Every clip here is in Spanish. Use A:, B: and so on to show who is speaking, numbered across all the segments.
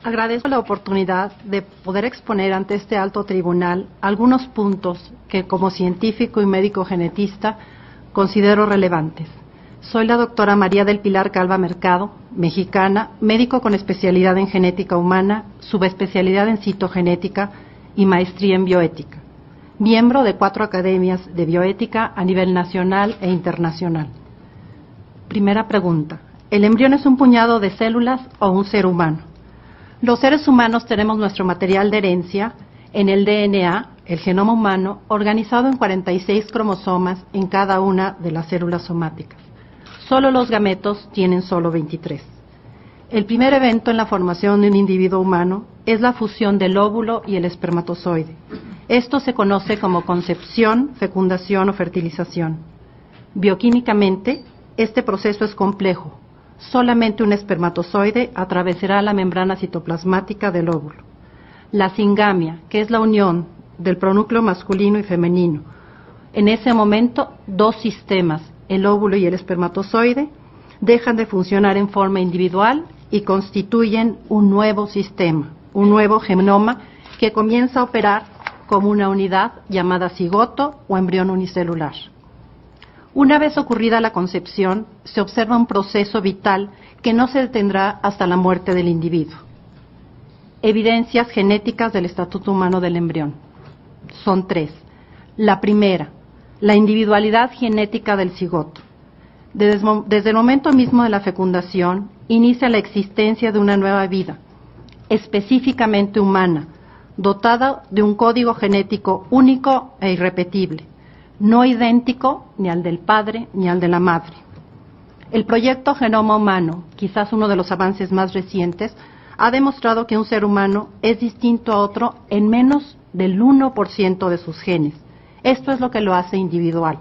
A: Agradezco la oportunidad de poder exponer ante este alto tribunal algunos puntos que, como científico y médico genetista, considero relevantes. Soy la doctora María del Pilar Calva Mercado, mexicana, médico con especialidad en genética humana, subespecialidad en citogenética y maestría en bioética. Miembro de 4 academias de bioética a nivel nacional e internacional. Primera pregunta: ¿el embrión es un puñado de células o un ser humano? Los seres humanos tenemos nuestro material de herencia en el DNA, el genoma humano, organizado en 46 cromosomas en cada una de las células somáticas. Solo los gametos tienen solo 23. El primer evento en la formación de un individuo humano es la fusión del óvulo y el espermatozoide. Esto se conoce como concepción, fecundación o fertilización. Bioquímicamente, este proceso es complejo. Solamente un espermatozoide atravesará la membrana citoplasmática del óvulo. La singamia, que es la unión del pronúcleo masculino y femenino. En ese momento, 2 sistemas, el óvulo y el espermatozoide, dejan de funcionar en forma individual y constituyen un nuevo sistema, un nuevo genoma que comienza a operar como una unidad llamada cigoto o embrión unicelular. Una vez ocurrida la concepción, se observa un proceso vital que no se detendrá hasta la muerte del individuo. Evidencias genéticas del estatuto humano del embrión. Son 3. La primera, la individualidad genética del cigoto. Desde el momento mismo de la fecundación, inicia la existencia de una nueva vida, específicamente humana, dotada de un código genético único e irrepetible, no idéntico ni al del padre ni al de la madre. El proyecto Genoma Humano, quizás uno de los avances más recientes, ha demostrado que un ser humano es distinto a otro en menos del 1% de sus genes. Esto es lo que lo hace individual.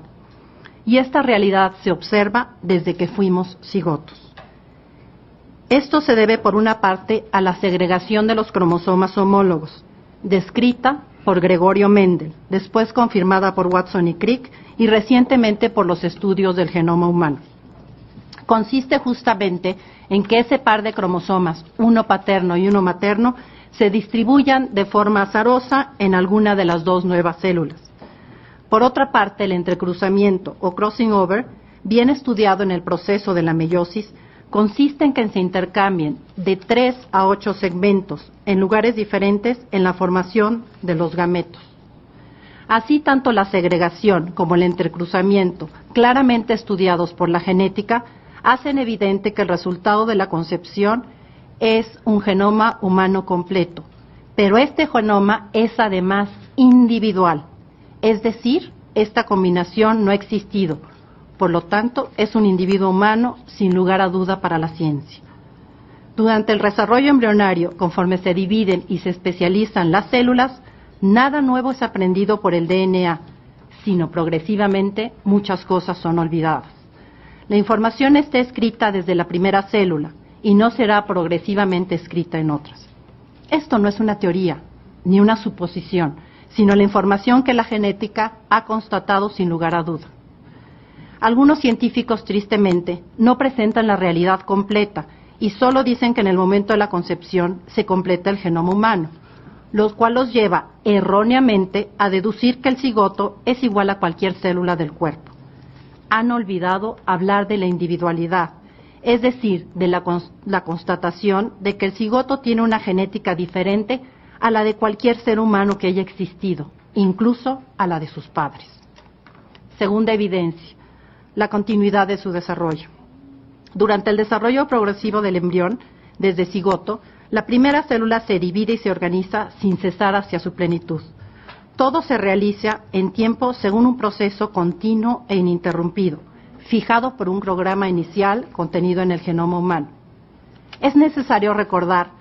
A: Y esta realidad se observa desde que fuimos cigotos. Esto se debe, por una parte, a la segregación de los cromosomas homólogos, descrita por Gregorio Mendel, después confirmada por Watson y Crick y recientemente por los estudios del genoma humano. Consiste justamente en que ese par de cromosomas, uno paterno y uno materno, se distribuyan de forma azarosa en alguna de las 2 nuevas células. Por otra parte, el entrecruzamiento o crossing over, bien estudiado en el proceso de la meiosis, consiste en que se intercambien de 3 a 8 segmentos en lugares diferentes en la formación de los gametos. Así, tanto la segregación como el entrecruzamiento, claramente estudiados por la genética, hacen evidente que el resultado de la concepción es un genoma humano completo, pero este genoma es además individual, es decir, esta combinación no ha existido. Por lo tanto, es un individuo humano sin lugar a duda para la ciencia. Durante el desarrollo embrionario, conforme se dividen y se especializan las células, nada nuevo es aprendido por el DNA, sino progresivamente muchas cosas son olvidadas. La información está escrita desde la primera célula y no será progresivamente escrita en otras. Esto no es una teoría ni una suposición, sino la información que la genética ha constatado sin lugar a duda. Algunos científicos, tristemente, no presentan la realidad completa y solo dicen que en el momento de la concepción se completa el genoma humano, lo cual los lleva erróneamente a deducir que el cigoto es igual a cualquier célula del cuerpo. Han olvidado hablar de la individualidad, es decir, de la constatación de que el cigoto tiene una genética diferente a la de cualquier ser humano que haya existido, incluso a la de sus padres. Segunda evidencia, la continuidad de su desarrollo. Durante el desarrollo progresivo del embrión, desde cigoto, la primera célula se divide y se organiza sin cesar hacia su plenitud. Todo se realiza en tiempo según un proceso continuo e ininterrumpido, fijado por un programa inicial contenido en el genoma humano. Es necesario recordar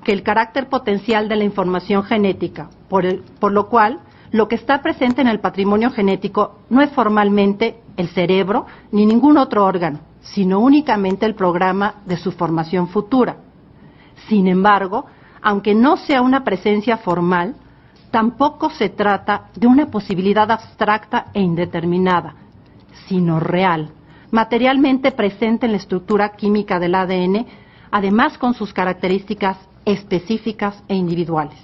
A: que el carácter potencial de la información genética, por lo cual lo que está presente en el patrimonio genético no es formalmente el cerebro ni ningún otro órgano, sino únicamente el programa de su formación futura. Sin embargo, aunque no sea una presencia formal, tampoco se trata de una posibilidad abstracta e indeterminada, sino real, materialmente presente en la estructura química del ADN, además con sus características específicas e individuales.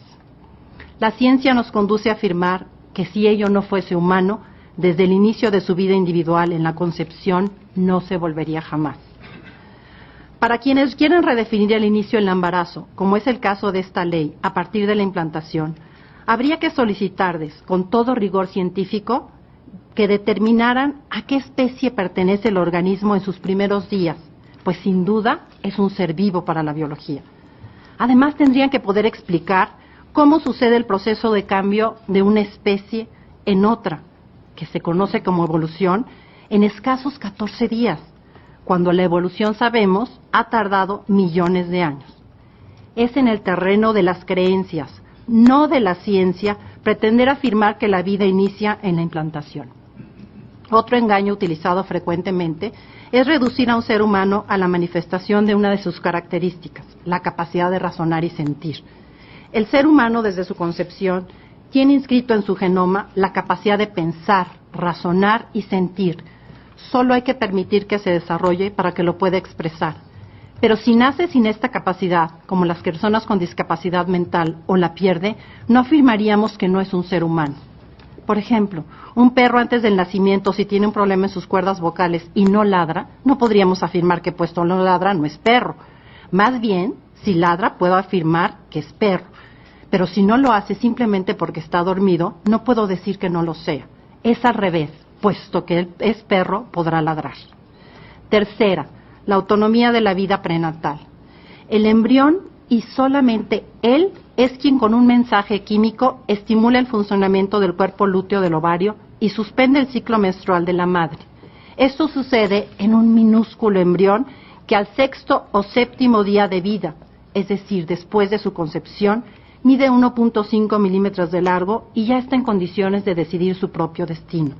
A: La ciencia nos conduce a afirmar que si ello no fuese humano, desde el inicio de su vida individual en la concepción, no se volvería jamás. Para quienes quieren redefinir el inicio del embarazo, como es el caso de esta ley, a partir de la implantación, habría que solicitarles, con todo rigor científico, que determinaran a qué especie pertenece el organismo en sus primeros días, pues sin duda es un ser vivo para la biología. Además, tendrían que poder explicar cómo sucede el proceso de cambio de una especie en otra, que se conoce como evolución, en escasos 14 días, cuando la evolución, sabemos, ha tardado millones de años. Es en el terreno de las creencias, no de la ciencia, pretender afirmar que la vida inicia en la implantación. Otro engaño utilizado frecuentemente es reducir a un ser humano a la manifestación de una de sus características, la capacidad de razonar y sentir. El ser humano, desde su concepción, tiene inscrito en su genoma la capacidad de pensar, razonar y sentir. Solo hay que permitir que se desarrolle para que lo pueda expresar. Pero si nace sin esta capacidad, como las personas con discapacidad mental, o la pierde, no afirmaríamos que no es un ser humano. Por ejemplo, un perro antes del nacimiento, si tiene un problema en sus cuerdas vocales y no ladra, no podríamos afirmar que puesto no ladra no es perro. Más bien, si ladra, puedo afirmar que es perro. Pero si no lo hace simplemente porque está dormido, no puedo decir que no lo sea. Es al revés, puesto que él es perro, podrá ladrar. Tercera, la autonomía de la vida prenatal. El embrión, y solamente él, es quien con un mensaje químico estimula el funcionamiento del cuerpo lúteo del ovario y suspende el ciclo menstrual de la madre. Esto sucede en un minúsculo embrión que al 6º o 7º día de vida, es decir, después de su concepción, mide 1.5 milímetros de largo y ya está en condiciones de decidir su propio destino.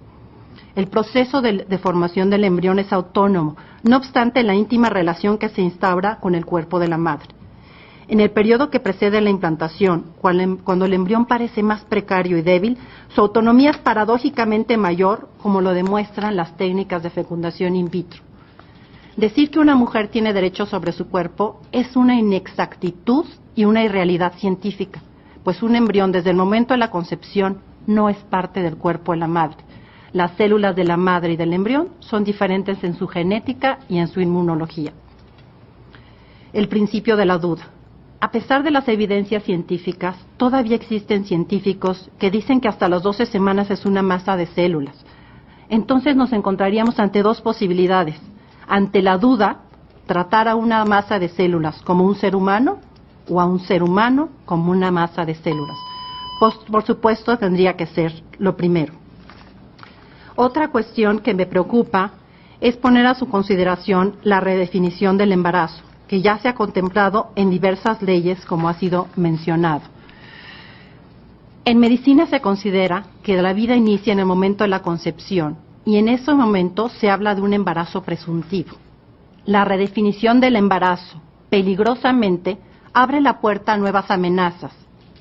A: El proceso de formación del embrión es autónomo, no obstante la íntima relación que se instaura con el cuerpo de la madre. En el periodo que precede la implantación, cuando el embrión parece más precario y débil, su autonomía es paradójicamente mayor, como lo demuestran las técnicas de fecundación in vitro. Decir que una mujer tiene derecho sobre su cuerpo es una inexactitud y una irrealidad científica, pues un embrión desde el momento de la concepción no es parte del cuerpo de la madre. Las células de la madre y del embrión son diferentes en su genética y en su inmunología. El principio de la duda. A pesar de las evidencias científicas, todavía existen científicos que dicen que hasta las 12 semanas es una masa de células. Entonces nos encontraríamos ante dos posibilidades. Ante la duda, tratar a una masa de células como un ser humano o a un ser humano como una masa de células. Por supuesto, tendría que ser lo primero. Otra cuestión que me preocupa es poner a su consideración la redefinición del embarazo, que ya se ha contemplado en diversas leyes, como ha sido mencionado. En medicina se considera que la vida inicia en el momento de la concepción y en ese momento se habla de un embarazo presuntivo. La redefinición del embarazo, peligrosamente, abre la puerta a nuevas amenazas,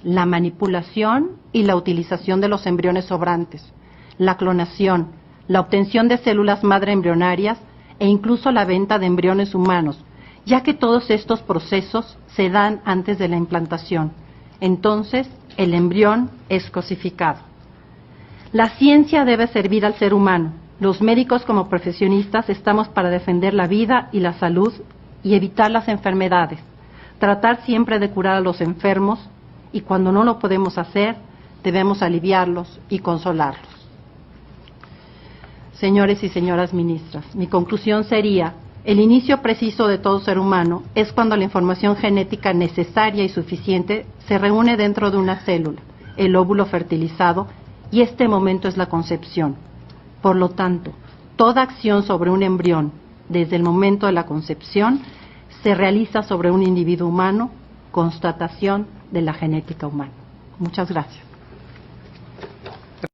A: la manipulación y la utilización de los embriones sobrantes, la clonación, la obtención de células madre embrionarias e incluso la venta de embriones humanos, ya que todos estos procesos se dan antes de la implantación. Entonces, el embrión es cosificado. La ciencia debe servir al ser humano. Los médicos como profesionistas estamos para defender la vida y la salud y evitar las enfermedades, tratar siempre de curar a los enfermos y cuando no lo podemos hacer, debemos aliviarlos y consolarlos. Señores y señoras ministras, mi conclusión sería: el inicio preciso de todo ser humano es cuando la información genética necesaria y suficiente se reúne dentro de una célula, el óvulo fertilizado, y este momento es la concepción. Por lo tanto, toda acción sobre un embrión, desde el momento de la concepción, se realiza sobre un individuo humano, constatación de la genética humana. Muchas gracias.